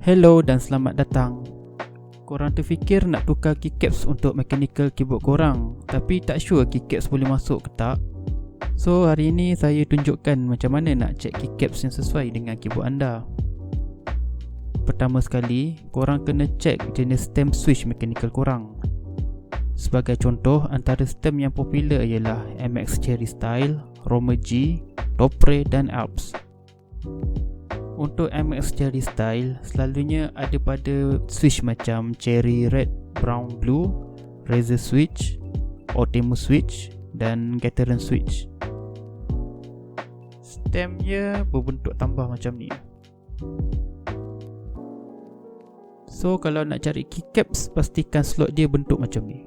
Hello dan selamat datang. Korang terfikir nak tukar keycaps untuk mechanical keyboard korang, tapi tak sure keycaps boleh masuk ke tak? So hari ini saya tunjukkan macam mana nak check keycaps yang sesuai dengan keyboard anda. Pertama sekali, korang kena check jenis stem switch mechanical korang. Sebagai contoh, antara stem yang popular ialah MX Cherry Style, Romer G, Topre dan Alps. Untuk MX Cherry Style, selalunya ada pada switch macam Cherry Red, Brown, Blue, Razer Switch, Optimus Switch dan Gateran Switch. Stemnya berbentuk tambah macam ni. So kalau nak cari keycaps, pastikan slot dia bentuk macam ni.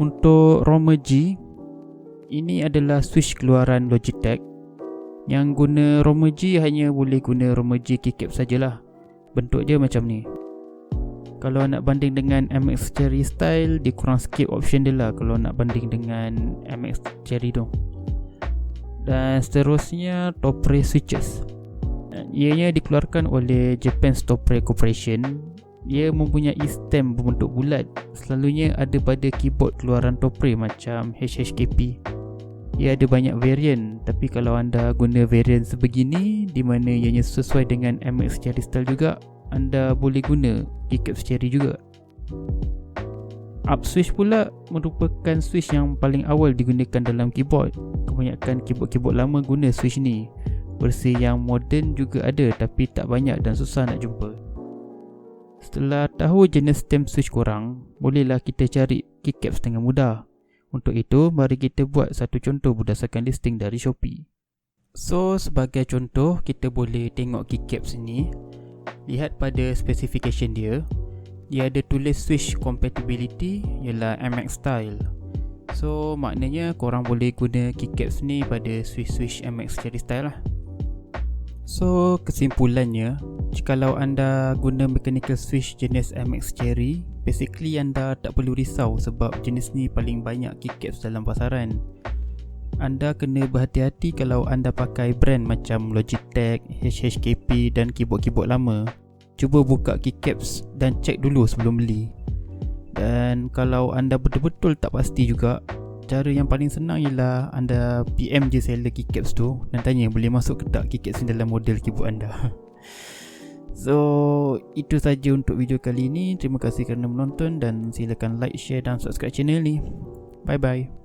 Untuk Romer G, ini adalah switch keluaran Logitech. Yang guna Romer G hanya boleh guna Romer G keycap sajalah. Bentuk dia macam ni. Kalau nak banding dengan MX Cherry Style, dia kurang sikit option dia lah kalau nak banding dengan MX Cherry tu. Dan seterusnya Topre switches. Ianya dikeluarkan oleh Japan's Topre Corporation. Ia mempunyai stem berbentuk bulat. Selalunya ada pada keyboard keluaran Topre macam HHKP. Ia ada banyak variant, tapi kalau anda guna variant sebegini di mana ianya sesuai dengan MX Cherry Style juga, anda boleh guna keycaps Cherry juga. Up switch pula merupakan switch yang paling awal digunakan dalam keyboard. Kebanyakan keyboard-keyboard lama guna switch ni. Versi yang moden juga ada, tapi tak banyak dan susah nak jumpa. Setelah tahu jenis stem switch korang, bolehlah kita cari keycaps dengan mudah. Untuk itu, mari kita buat satu contoh berdasarkan listing dari Shopee. So, sebagai contoh, kita boleh tengok keycaps ini. Lihat pada specification dia. Dia ada tulis switch compatibility ialah MX style. So, maknanya korang boleh guna keycaps ni pada switch-switch MX Cherry Style lah. So, kesimpulannya, jikalau anda guna mechanical switch jenis MX Cherry, basically anda tak perlu risau sebab jenis ni paling banyak keycaps dalam pasaran. Anda kena berhati-hati kalau anda pakai brand macam Logitech, HHKP dan keyboard-keyboard lama. Cuba buka keycaps dan cek dulu sebelum beli. Dan kalau anda betul-betul tak pasti juga, cara yang paling senang ialah anda PM je seller keycaps tu dan tanya boleh masuk ke tak keycaps ni dalam model keyboard anda. So, itu saja untuk video kali ini. Terima kasih kerana menonton dan silakan like, share dan subscribe channel ni. Bye bye.